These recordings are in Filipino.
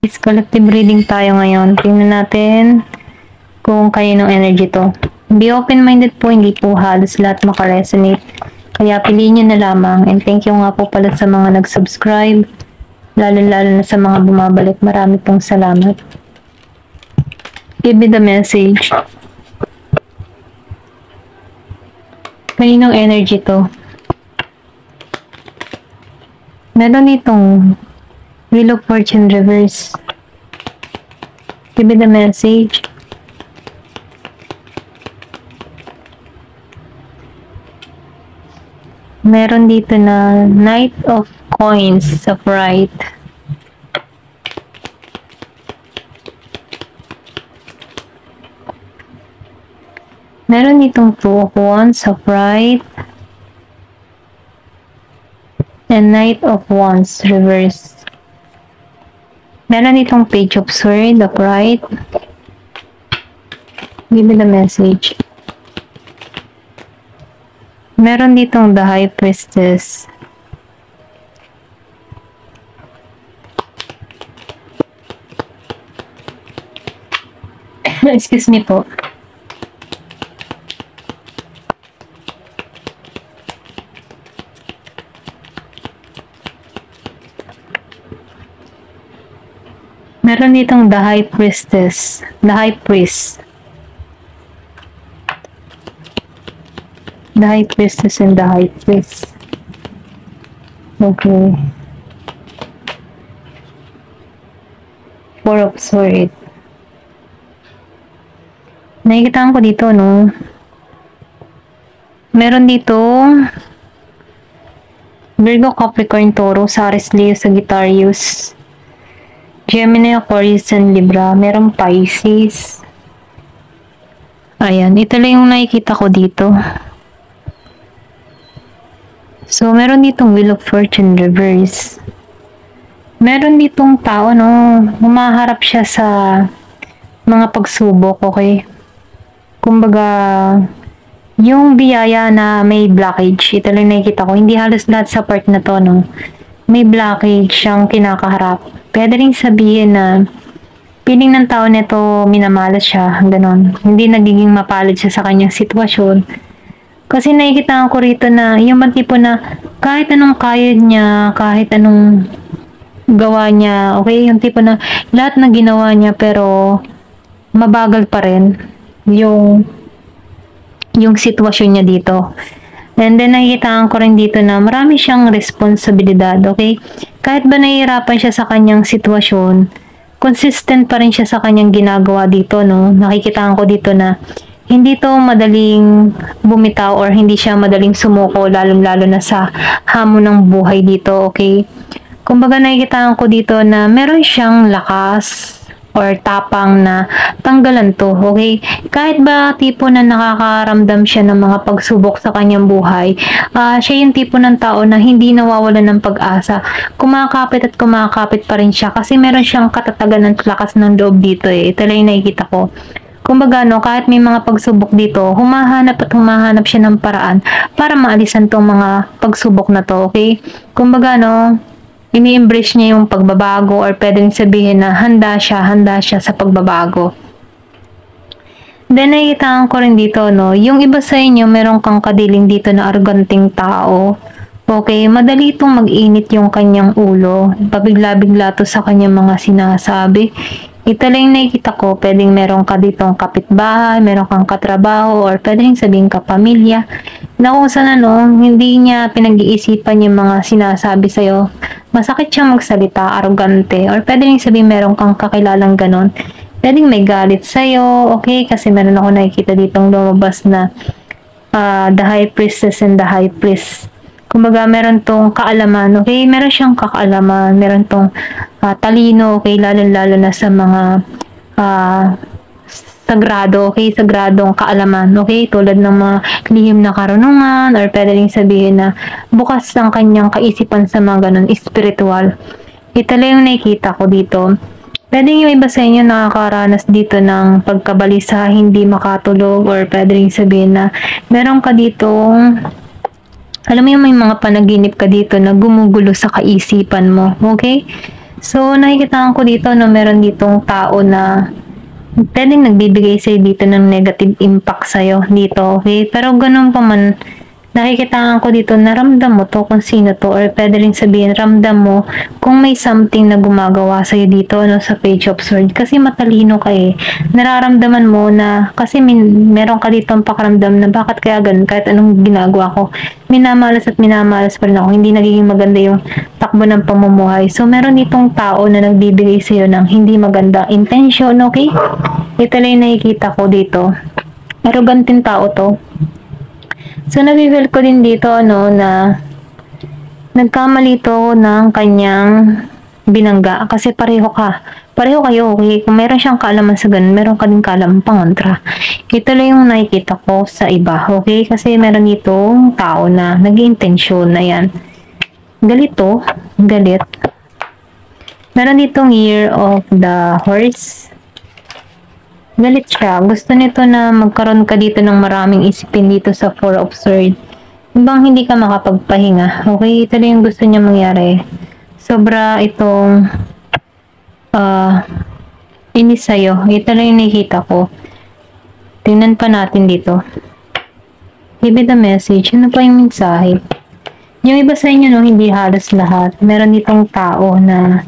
Is collective reading tayo ngayon. Tingnan natin kung kaninong energy to. Be open-minded po, hindi po halos lahat makaresonate. Kaya piliin nyo na lamang. And thank you nga po pala sa mga nag-subscribe. Lalo-lalo na sa mga bumabalik. Marami pong salamat. Give me the message. Kaninong energy to? Meron itong Wheel of Fortune reverse. Give me the message. Meron dito na Knight of Coins sa right. Meron ditong Two of Wands sa right. And Knight of Wands reverse. Meron itong Page of Swords, upright. Give me the message. Meron ditong the High Priestess. Excuse me po. Meron ditong the High Priestess, the High Priest. The High Priestess and the High Priest. Okay. Four of Swords. Nakikitaan ko dito, no? Meron dito Virgo, Capricorn, Taurus, Aries, Leo, Sagittarius, Gemini, Aquarius, and Libra. Merong Pisces. Ayan. Ito lang yung nakikita ko dito. So, meron ditong Wheel of Fortune reverse. Meron ditong tao, no? Humaharap siya sa mga pagsubok, okay? Kumbaga, yung biyaya na may blockage, ito lang nakikita ko. Hindi halos lahat sa part na to, no? May blockage siyang kinakaharap. Pwede rin sabihin na piling ng tao nito minamalas siya, ganon. Hindi nagiging mapalad siya sa kanyang sitwasyon. Kasi nakikita ko rito na yung tipo na kahit anong kaya niya, kahit anong gawa niya, okay? Yung tipo na lahat na ginawa niya pero mabagal pa rin yung sitwasyon niya dito. And then, nakikita ko rin dito na marami siyang responsibilidad, okay? Kahit ba nahihirapan siya sa kanyang sitwasyon, consistent pa rin siya sa kanyang ginagawa dito, no? Nakikita ko dito na hindi to madaling bumitaw or hindi siya madaling sumuko, lalong-lalo na sa hamon ng buhay dito, okay? Kumbaga, nakikita ko dito na meron siyang lakas or tapang na tanggalan to, okay? Kahit ba tipo na nakakaramdam siya ng mga pagsubok sa kanyang buhay, siya yung tipo ng tao na hindi nawawalan ng pag-asa. Kumakapit at kumakapit pa rin siya kasi meron siyang katatagan ng lakas ng loob dito eh. Ito lang yung nakikita ko. Kumbaga, no, kahit may mga pagsubok dito, humahanap at humahanap siya ng paraan para maalisan tong mga pagsubok na to, okay? Kumbaga, no, ini-embrace niya yung pagbabago or pwedeng sabihin na handa siya sa pagbabago. Then, nakikita ko rin dito, no, yung iba sa inyo, meron kang kadiling dito na arroganting tao. Okay, madali itong mag-init yung kanyang ulo. Pabigla-bigla to sa kanyang mga sinasabi. Ito lang yung nakikita ko, pwedeng meron ka ditong kapitbahay, meron kang katrabaho, or pwedeng sabihin kapamilya, na kung saan ano, hindi niya pinag-iisipan yung mga sinasabi sa'yo. Masakit siyang magsalita, arrogante, or pwedeng sabihin meron kang kakilalang ganon. Pwedeng may galit sa'yo, okay, kasi meron ako nakikita ditong lumabas na the High Priestess and the High Priest. Kumbaga, meron tong kaalaman, okay? Meron siyang kakaalaman, meron tong talino, okay? Lalo-lalo na sa mga sagrado, okay? Sagradong kaalaman, okay? Tulad ng mga lihim na karunungan, or pwede rin sabihin na bukas ang kanyang kaisipan sa mga ganun, spiritual. Ito lang yung nakikita ko dito. Pwede yung iba sa inyo nakakaranas dito ng pagkabalisa, hindi makatulog, or pwede rin sabihin na meron ka ditong alam mo yung may mga panaginip ka dito na gumugulo sa kaisipan mo, okay? So, nakikita ko dito, no, meron ditong tao na pwedeng nagbibigay sa'yo dito ng negative impact sa'yo dito, okay? Pero ganun pa man, nakikita ko dito, naramdam mo to kung sino to, or pwede rin sabihin, ramdam mo kung may something na gumagawa sa'yo dito, no, sa Page of Swords. Kasi matalino ka eh. Nararamdaman mo na, kasi meron ka dito ang pakaramdam na bakit kaya ganun, kahit anong ginagawa ko, minamalas at minamalas pa rin ako, hindi nagiging maganda yung takbo ng pamumuhay. So, meron ditong tao na nagbibigay sa'yo ng hindi maganda intention, okay? Ito lang yung nakikita ko dito. Arrogantin tao to. So, nabibel ko din dito, ano, na nagkamali to ng kanyang binangga. Kasi pareho kayo, okay? Kung meron siyang kaalaman sa ganun, meron ka din kaalaman pangontra. Ito lang yung nakikita ko sa iba, okay? Kasi meron dito tao na nag-iintensyon na yan. Galit. Meron ditong Year of the Horse. Galit siya. Gusto nito na magkaroon ka dito ng maraming isipin dito sa Four of Swords. Ibang hindi ka makapagpahinga. Okay? Ito lang yung gusto niya mangyari. Sobra itong inis sa'yo. Ito lang yung nakikita ko. Tingnan pa natin dito. Give it a message. Ano pa yung mensahe? Yung iba sa inyo, no, hindi halos lahat. Meron ditong tao na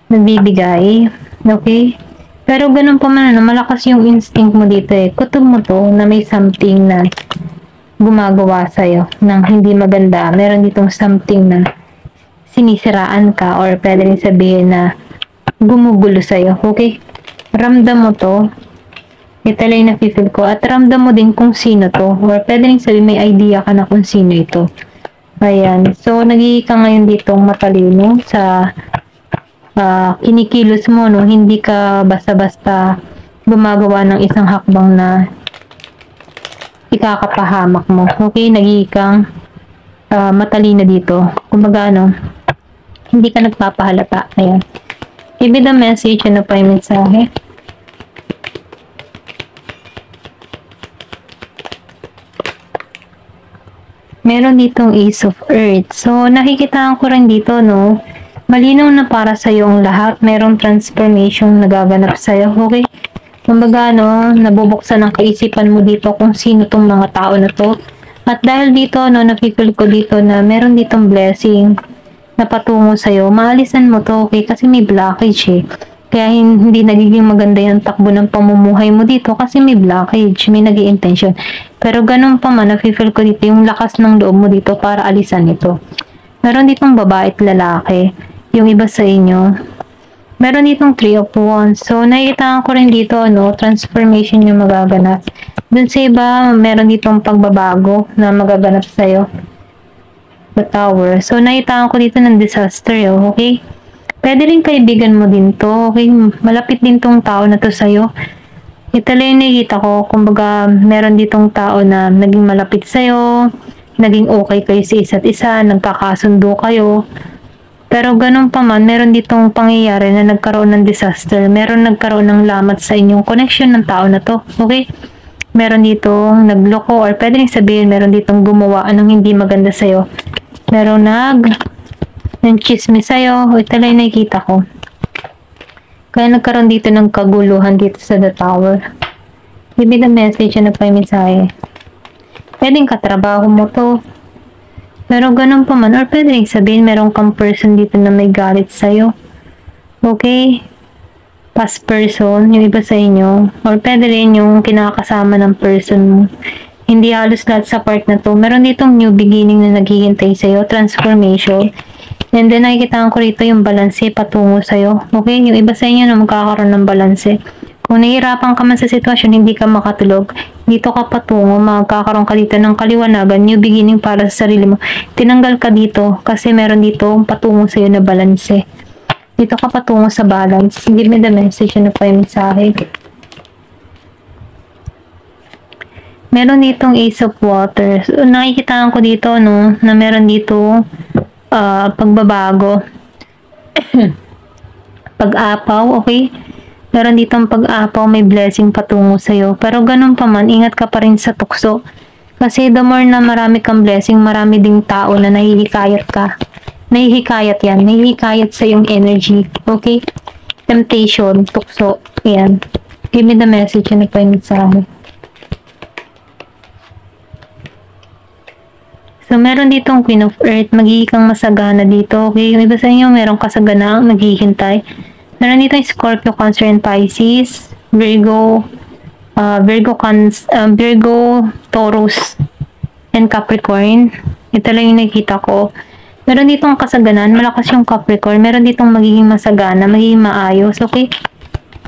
nagbibigay. Okay? Pero ganun pa man, malakas yung instinct mo dito eh. Kutob mo to na may something na gumagawa sa'yo ng hindi maganda. Meron ditong something na sinisiraan ka or pwede rin sabihin na gumugulo sa'yo. Okay? Ramdam mo to. Ito lang yung nafe-feel ko. At ramdam mo din kung sino to. Or pwede rin sabihin may idea ka na kung sino ito. Ayan. So, nagiging ka ngayon ditong matalino sa kinikilos mo, no? Hindi ka basta-basta gumagawa ng isang hakbang na ikakapahamak mo. Okay, nagiging matalino dito. Kumbaga, no, hindi ka nagpapahalata. Ayan. Give the message, ano pa yung mensahe? Meron ditong Ace of Earth. So, nakikita ko rin dito, no, malinaw na para sa iyo ang lahat. Merong transformation na gaganap sa iyo. Okay? Kumbaga, no, nabubuksan ang kaisipan mo dito kung sino tong mga tao na to. At dahil dito, no, napipil ko dito na meron ditong blessing na patungo sa iyo. Maalisan mo to, okay? Kasi may blockage eh. Kaya hindi nagiging maganda yung takbo ng pamumuhay mo dito kasi may blockage, may nag-i-intention. Pero ganun pa man, napipil ko dito yung lakas ng loob mo dito para alisan ito. Meron ditong babae at lalaki. Yung iba sa inyo, meron ditong 3 of Wands. So, nakikita ko rin dito, no, transformation yung magaganap. Dun sa iba, meron ditong pagbabago na magaganap sa'yo. The Tower. So, nakikita ko dito ng disaster, okay? Pwede rin kaibigan mo din to, okay? Malapit din tong tao na to sa'yo. Ito lang yung nakikita ko. Kumbaga, meron ditong tao na naging malapit sa'yo, naging okay kayo sa isa't isa, nagkakasundo kayo. Pero ganun pa man, meron ditong pangyayari na nagkaroon ng disaster. Meron nagkaroon ng lamat sa inyong connection ng tao na to. Okay? Meron ditong nagloko or pwede rin sabihin meron ditong gumawa anong hindi maganda sa'yo. Meron ng chismis sa'yo. Ito lang nakikita ko. Kaya nagkaroon dito ng kaguluhan dito sa The Tower. Give me the message na pa yung mensahe. Pwedeng katrabaho mo to. Pero ganun pa man, or pwede rin sabihin, meron kang person dito na may galit sa'yo. Okay? Past person, yung iba sa inyo. Or pwede rin yung kinakasama ng person mo. Hindi halos lahat sa part na to. Meron ditong new beginning na naghihintay sa'yo, transformation. And then, nakikita ko rito yung balanse patungo sa'yo. Okay? Yung iba sa inyo na magkakaroon ng balanse. Kung nahihirapan ka man sa sitwasyon, hindi ka makatulog, dito ka patungo, magkakaroon ka dito ng kaliwanagan, new beginning para sa sarili mo. Tinanggal ka dito kasi meron dito patungo sa'yo na balanse. Dito ka patungo sa balance. Give me the message na pa yung mensahe. Meron ditong Ace of Water. So, nakikita ko dito, no, na meron dito pagbabago. Pag-apaw, okay? Meron dito ang pag-apaw, may blessing patungo sa'yo. Pero ganun pa man, ingat ka pa rin sa tukso. Kasi the more na marami kang blessing, marami ding tao na nahihikayat ka nahihikayat yan. Nahihikayat sa yung energy. Okay? Temptation, tukso. Ayan. Give me the message. Ano pa yung mensahe? So, meron ditong Queen of Earth. Magiging kang masagana dito. Okay? Yung iba sa inyo, meron kasaganang naghihintay. Meron dito yung Scorpio, Cancer, and Pisces. Virgo, Virgo, Taurus, and Capricorn. Ito lang yung nakikita ko. Meron ditong kasaganan. Malakas yung Capricorn. Meron ditong magiging masagana. Magiging maayos. Okay?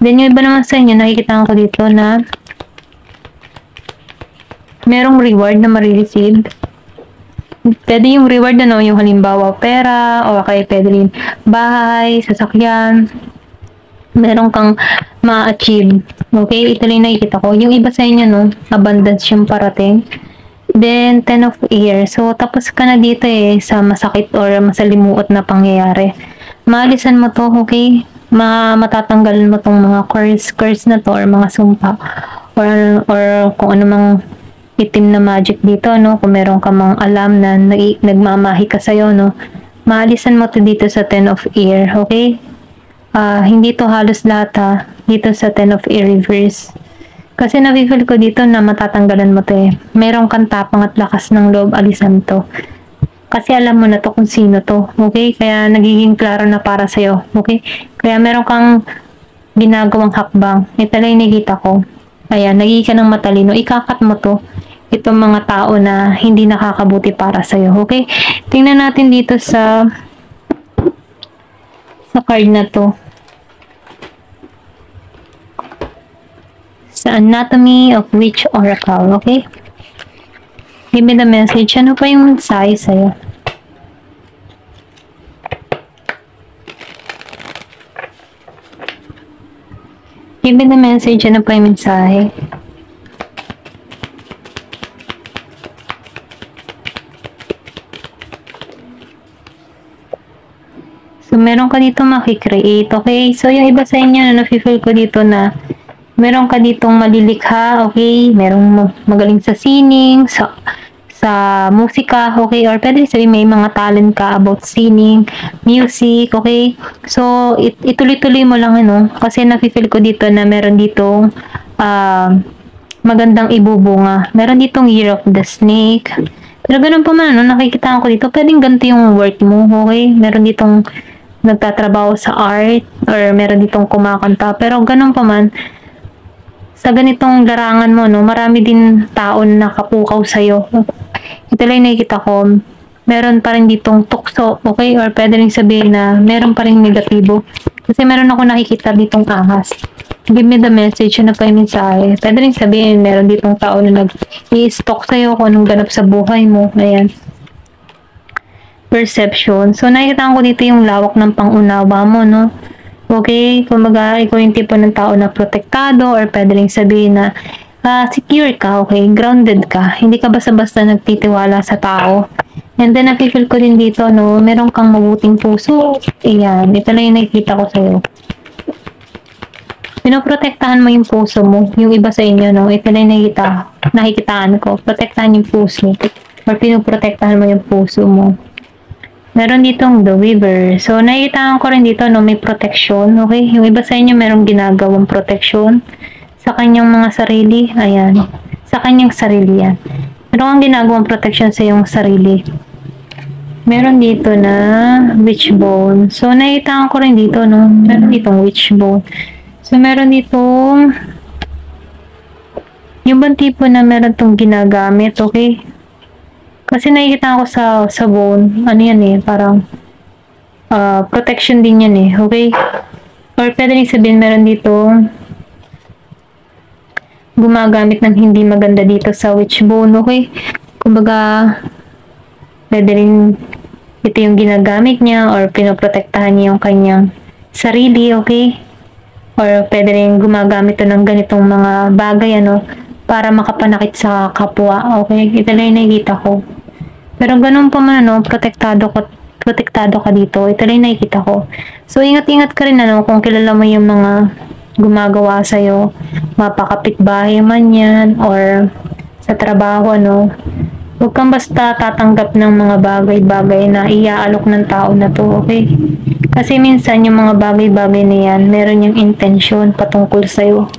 Then, yung iba naman sa inyo, nakikita ko dito na merong reward na marireceive. Pwede yung reward yung halimbawa pera, o kaya pwede rin bahay, sasakyan. Meron kang ma-achieve. Okay? Ito lang nakikita ko. Yung iba sa inyo, abundance yung parating. Then, 10 of Air. So, tapos ka na dito sa masakit or masalimuot na pangyayari. Maalisan mo to, okay? Matatanggalan mo tong mga curse na to or mga sumpa. Or kung ano mang itim na magic dito, kung meron ka mang alam na nagmamahi ka sa'yo, maalisan mo to dito sa 10 of Air, okay? Hindi to halos lahat dito sa 10 of Air reverse. Kasi nafe-feel ko dito na matatanggalan mo to Meron kang tapang at lakas ng loob, alisan to. Kasi alam mo na to kung sino to, okay? Kaya nagiging klaro na para sa'yo, okay? Kaya meron kang ginagawang hakbang. Ito lang yung nakita ko. Ayan, nagiging ka ng matalino. Ikakat mo to. Itong mga tao na hindi nakakabuti para sa'yo, okay? Tingnan natin dito sa card na to. Sa Anatomy of Witch Oracle, okay? Give me the message. Ano pa yung mensahe sa'yo? Give me the message. Ano pa yung mensahe? So, meron ka dito makikreate, okay? So, yung iba sa inyo, nafe-feel ko dito na meron ka ditong malilikha, okay? Merong magaling sa singing, sa musika, okay? Or pwede sabihin may mga talent ka about singing, music, okay? So, ituloy-tuloy mo lang, kasi nafe-feel ko dito na meron ditong magandang ibubunga. Meron ditong Year of the Snake. Pero ganun pa man, nakikita ko dito, pwedeng ganito yung work mo, okay? Meron ditong nagtatrabaho sa art, or meron ditong kumakanta. Pero ganun pa man, sa ganitong larangan mo, marami din tao na nakapukaw sa'yo. Ito lang nakikita ko, meron pa rin ditong tukso, okay? Or pwede rin sabihin na meron pa rin negatibo. Kasi meron ako nakikita ditong ahas. Give me the message na pa yung mensahe. Pwede rin sabihin, meron ditong tao na nag-i-stalk sa'yo kung anong ganap sa buhay mo. Ayan. Perception. So, nakikita ko dito yung lawak ng pangunawa mo, Okay? Kumbaga, ikaw yung tipo ng tao na protektado, or pwede rin sabihin na secure ka, okay? Grounded ka. Hindi ka basta-basta nagtitiwala sa tao. And then, napifeel ko din dito, meron kang mabuting puso. Ayan. Ito lang yung nakikita ko sa'yo. Pinoprotektahan mo yung puso mo. Yung iba sa inyo, ito lang yung nakikitaan ko. Protektahan yung puso. Or pinoprotektahan mo yung puso mo. Meron ditong The Weaver. So, nakikita ko rin dito, may protection. Okay? Yung iba sa inyo, merong ginagawang protection sa kanyang mga sarili. Ayan. Sa kanyang sarili yan. Meron kang ginagawang protection sa iyong sarili. Meron dito na witchbone. So, nakikita ko rin dito, meron ditong witchbone. So, meron ditong yung bang tipo na meron tong ginagamit. Okay? Kasi nakikita ko sa bone, ano yan parang protection din yan okay? Or pwede rin sabihin meron dito gumagamit ng hindi maganda dito sa witchbone, okay? Kumbaga, pwede rin ito yung ginagamit niya, or pinoprotektahan niya yung kanyang sarili, okay? Or pwede rin gumagamit ito ng ganitong mga bagay, para makapanakit sa kapwa, okay? Ito lang yung nakikita ko. Pero ganun pa man, protektado ka dito. Ito lang yung nakikita ko. So, ingat-ingat ka rin, kung kilala mo yung mga gumagawa sa'yo, mapakapitbahay man yan, or sa trabaho, Huwag kang basta tatanggap ng mga bagay-bagay na iaalok ng tao na to, okay? Kasi minsan yung mga bagay-bagay na yan, meron yung intensyon patungkol sa'yo.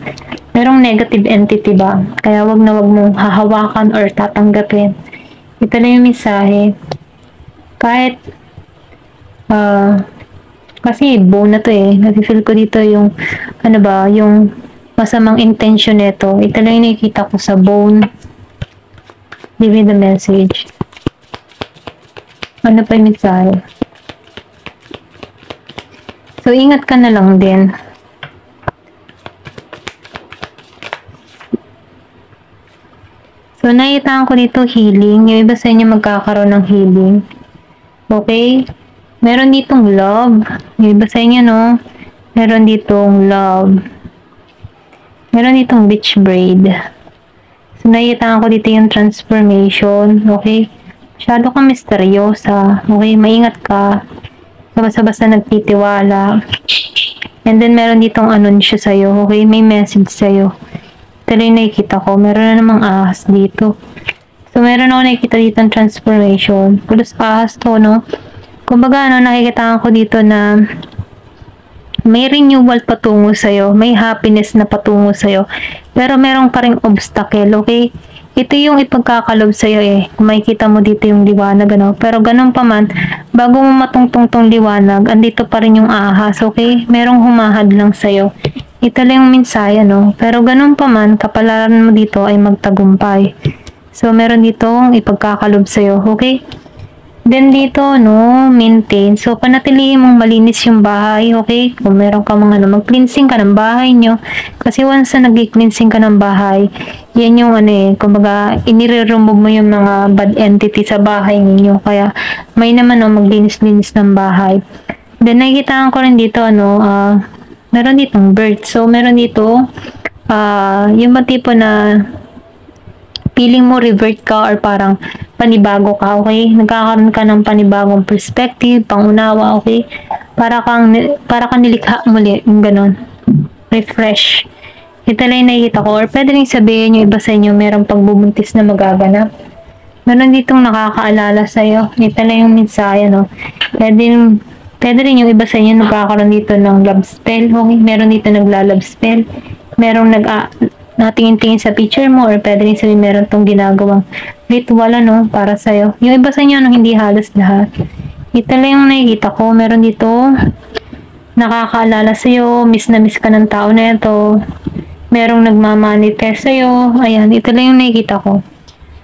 Merong negative entity ba? Kaya wag na wag mong hahawakan or tatanggapin. Ito lang yung mensahe. Kahit, kasi buo na to eh. Nafe-feel ko dito yung, ano ba, yung masamang intention nito. Ito lang yung nakikita ko sa bone. Give me the message. Ano pa yung mensahe? So, ingat ka na lang din. So, nakita ko dito healing. Yung iba sa inyo magkakaroon ng healing. Okay? Meron ditong love. Yung iba sa inyo, no? Meron ditong love. Meron ditong beach braid. So, nakita ko dito yung transformation. Okay? Masyado kang misteryosa. Okay? Maingat ka. So, basta-basta nagtitiwala. And then, meron ditong anunsyo sa'yo. Okay? May message sa'yo. Ito rin nakikita ko. Meron na namang ahas dito. So, meron ako nakikita dito ng transformation. Pulos ahas to, no? Kumbaga, nakikita ko dito na may renewal patungo sa'yo. May happiness na patungo sa'yo. Pero meron pa ring obstacle, okay? Ito yung ipagkakalob sa'yo eh. Kung makikita mo dito yung liwanag, ano? Pero ganun pa man, bago mo matungtong tong liwanag, andito pa rin yung ahas, okay? Merong humahad lang sa'yo. Ito lang yung mensahe, no? Pero ganun pa man, kapalaran mo dito ay magtagumpay. So, meron ditong ipagkakalob sa'yo, okay? Then dito, no, maintain. So, panatilihin mong malinis yung bahay, okay? Kung meron ka mga, mag-cleansing ka ng bahay nyo. Kasi once na nag-cleansing ka ng bahay, yan yung, kumbaga, inire-remove mo yung mga bad entity sa bahay ninyo. Kaya, may naman, maglinis-linis ng bahay. Then, nakikita ko rin dito, meron ditong bird. So, meron dito, yung mga tipo na feeling mo revert ka or parang panibago ka, okay? Nagkakaroon ka ng panibagong perspective, pangunawa, okay? Para kang nilikha muli, yung ganon. Refresh. Ito lang yung nakikita ko. Or pwede rin sabihin yung iba sa inyo, merong pagbubuntis na magaganap. Meron ditong nakakaalala sa'yo. Ito lang yung mensahe, no? Pwede rin yung iba sa inyo nagkakaroon dito ng love spell, okay? Meron dito nagla-love spell. Merong natingin-tingin sa picture mo or pwede rin sabihin meron tong ginagawang ritual para sa'yo. Yung iba sa inyo hindi halos lahat. Ito lang yung nakikita ko. Meron dito nakakaalala sa'yo, miss na miss ka ng tao na ito. Merong nagmamanifest sa'yo. Ayan, ito lang yung nakikita ko.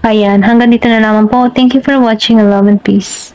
Ayan, hanggang dito na naman po. Thank you for watching. Love and peace.